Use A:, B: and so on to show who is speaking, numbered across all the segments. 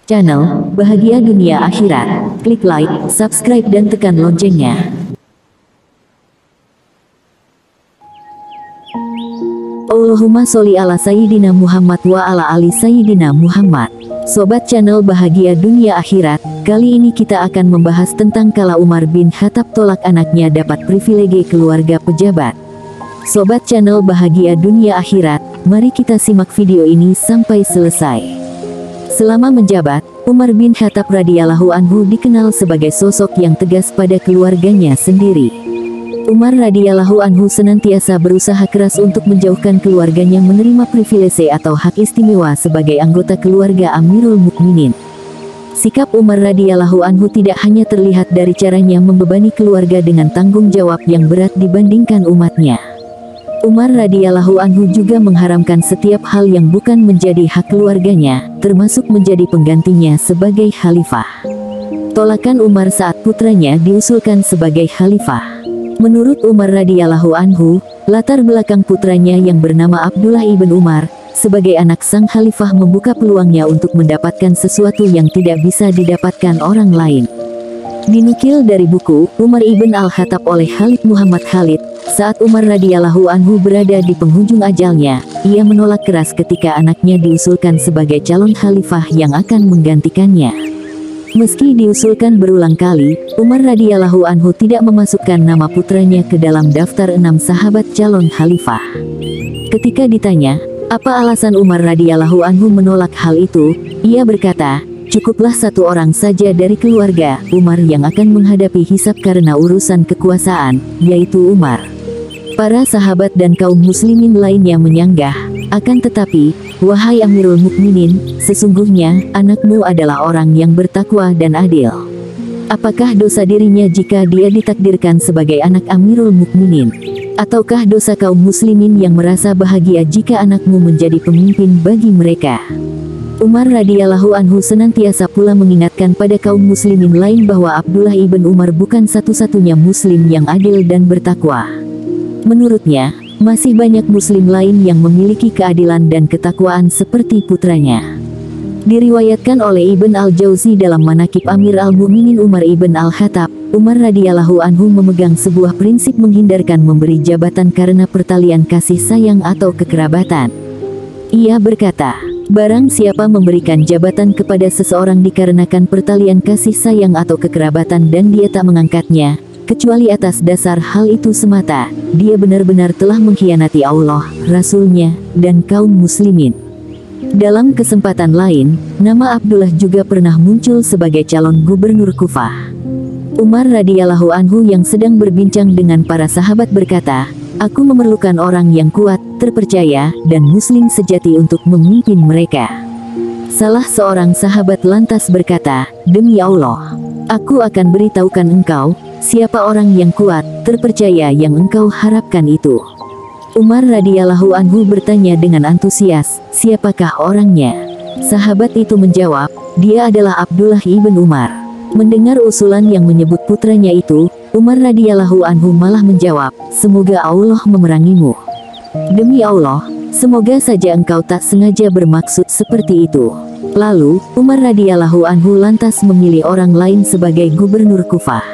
A: channel Bahagia Dunia Akhirat. Klik like, subscribe dan tekan loncengnya. Allahumma sholli ala Sayyidina Muhammad wa ala ali Sayyidina Muhammad. Sobat channel Bahagia Dunia Akhirat, kali ini kita akan membahas tentang kala Umar bin Khattab tolak anaknya dapat privilege keluarga pejabat. Sobat channel Bahagia Dunia Akhirat, mari kita simak video ini sampai selesai. Selama menjabat, Umar bin Khattab radhiyallahu anhu dikenal sebagai sosok yang tegas pada keluarganya sendiri. Umar radhiyallahu anhu senantiasa berusaha keras untuk menjauhkan keluarganya menerima privilege atau hak istimewa sebagai anggota keluarga Amirul Mukminin. Sikap Umar radhiyallahu anhu tidak hanya terlihat dari caranya membebani keluarga dengan tanggung jawab yang berat dibandingkan umatnya. Umar radhiyallahu anhu juga mengharamkan setiap hal yang bukan menjadi hak keluarganya, termasuk menjadi penggantinya sebagai khalifah. Tolakan Umar saat putranya diusulkan sebagai khalifah. Menurut Umar radhiyallahu anhu, latar belakang putranya yang bernama Abdullah ibn Umar, sebagai anak sang khalifah membuka peluangnya untuk mendapatkan sesuatu yang tidak bisa didapatkan orang lain. Dinukil dari buku Umar ibn al-Khattab oleh Khalid Muhammad Khalid, saat Umar radhiyallahu anhu berada di penghujung ajalnya, ia menolak keras ketika anaknya diusulkan sebagai calon khalifah yang akan menggantikannya. Meski diusulkan berulang kali, Umar radhiyallahu anhu tidak memasukkan nama putranya ke dalam daftar 6 sahabat calon khalifah. Ketika ditanya, apa alasan Umar radhiyallahu anhu menolak hal itu, ia berkata, cukuplah satu orang saja dari keluarga Umar yang akan menghadapi hisab karena urusan kekuasaan, yaitu Umar. Para sahabat dan kaum muslimin lainnya menyanggah, akan tetapi, wahai Amirul Mukminin, sesungguhnya anakmu adalah orang yang bertakwa dan adil. Apakah dosa dirinya jika dia ditakdirkan sebagai anak Amirul Mukminin? Ataukah dosa kaum muslimin yang merasa bahagia jika anakmu menjadi pemimpin bagi mereka? Umar radhiyallahu anhu senantiasa pula mengingatkan pada kaum muslimin lain bahwa Abdullah ibn Umar bukan satu-satunya muslim yang adil dan bertakwa. Menurutnya, masih banyak muslim lain yang memiliki keadilan dan ketakwaan seperti putranya. Diriwayatkan oleh Ibn al-Jauzi dalam Manaqib Amir al-Mu'minin Umar ibn al-Khattab, Umar radhiyallahu anhu memegang sebuah prinsip menghindarkan memberi jabatan karena pertalian kasih sayang atau kekerabatan. Ia berkata, barang siapa memberikan jabatan kepada seseorang dikarenakan pertalian kasih sayang atau kekerabatan dan dia tak mengangkatnya, kecuali atas dasar hal itu semata, dia benar-benar telah mengkhianati Allah, Rasul-Nya, dan kaum muslimin. Dalam kesempatan lain, nama Abdullah juga pernah muncul sebagai calon gubernur Kufah. Umar radhiyallahu anhu yang sedang berbincang dengan para sahabat berkata, aku memerlukan orang yang kuat, terpercaya, dan muslim sejati untuk memimpin mereka. Salah seorang sahabat lantas berkata, demi Allah, aku akan beritahukan engkau, siapa orang yang kuat, terpercaya yang engkau harapkan itu. Umar radhiyallahu anhu bertanya dengan antusias, siapakah orangnya? Sahabat itu menjawab, dia adalah Abdullah ibn Umar. Mendengar usulan yang menyebut putranya itu, Umar radhiyallahu anhu malah menjawab, semoga Allah memerangimu. Demi Allah, semoga saja engkau tak sengaja bermaksud seperti itu. Lalu, Umar radhiyallahu anhu lantas memilih orang lain sebagai gubernur Kufah.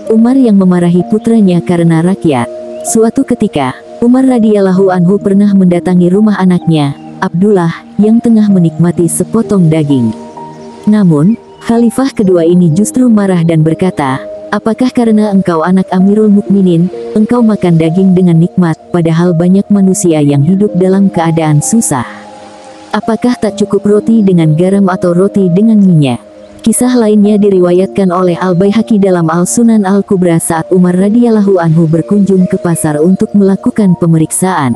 A: Umar yang memarahi putranya karena rakyat. Suatu ketika, Umar radhiyallahu anhu pernah mendatangi rumah anaknya, Abdullah, yang tengah menikmati sepotong daging. Namun, khalifah kedua ini justru marah dan berkata, apakah karena engkau anak Amirul Mukminin, engkau makan daging dengan nikmat, padahal banyak manusia yang hidup dalam keadaan susah? Apakah tak cukup roti dengan garam atau roti dengan minyak? Kisah lainnya diriwayatkan oleh Al-Baihaqi dalam Al-Sunan Al-Kubra saat Umar radhiyallahu anhu berkunjung ke pasar untuk melakukan pemeriksaan.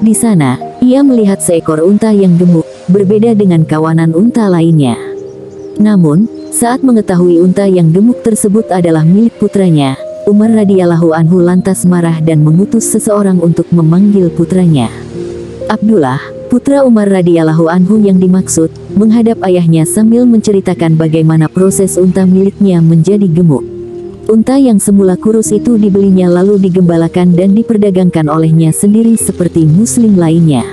A: Di sana, ia melihat seekor unta yang gemuk, berbeda dengan kawanan unta lainnya. Namun, saat mengetahui unta yang gemuk tersebut adalah milik putranya, Umar radhiyallahu anhu lantas marah dan mengutus seseorang untuk memanggil putranya. Abdullah, putra Umar radhiyallahu anhu yang dimaksud, menghadap ayahnya sambil menceritakan bagaimana proses unta miliknya menjadi gemuk. Unta yang semula kurus itu dibelinya lalu digembalakan dan diperdagangkan olehnya sendiri seperti muslim lainnya.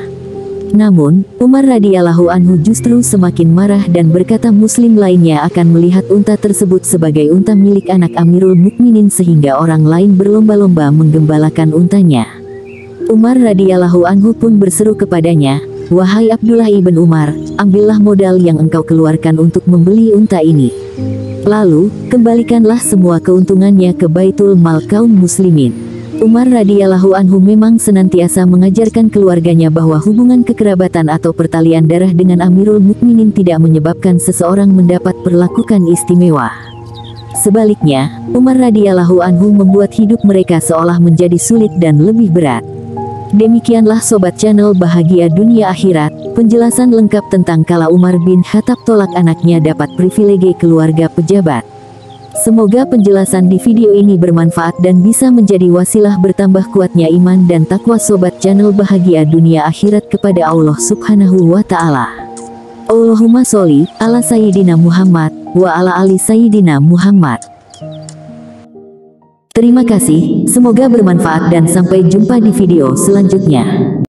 A: Namun, Umar radhiyallahu anhu justru semakin marah dan berkata muslim lainnya akan melihat unta tersebut sebagai unta milik anak Amirul Mukminin sehingga orang lain berlomba-lomba menggembalakan untanya. Umar radhiyallahu anhu pun berseru kepadanya, "Wahai Abdullah ibn Umar, ambillah modal yang engkau keluarkan untuk membeli unta ini. Lalu, kembalikanlah semua keuntungannya ke Baitul Mal kaum muslimin." Umar radhiyallahu anhu memang senantiasa mengajarkan keluarganya bahwa hubungan kekerabatan atau pertalian darah dengan Amirul Mukminin tidak menyebabkan seseorang mendapat perlakuan istimewa. Sebaliknya, Umar radhiyallahu anhu membuat hidup mereka seolah menjadi sulit dan lebih berat. Demikianlah Sobat Channel Bahagia Dunia Akhirat, penjelasan lengkap tentang kala Umar bin Khattab tolak anaknya dapat privilegi keluarga pejabat. Semoga penjelasan di video ini bermanfaat dan bisa menjadi wasilah bertambah kuatnya iman dan takwa Sobat Channel Bahagia Dunia Akhirat kepada Allah Subhanahu wa Ta'ala. Allahumma sholli ala Sayyidina Muhammad wa ala ali Sayyidina Muhammad. Terima kasih, semoga bermanfaat dan sampai jumpa di video selanjutnya.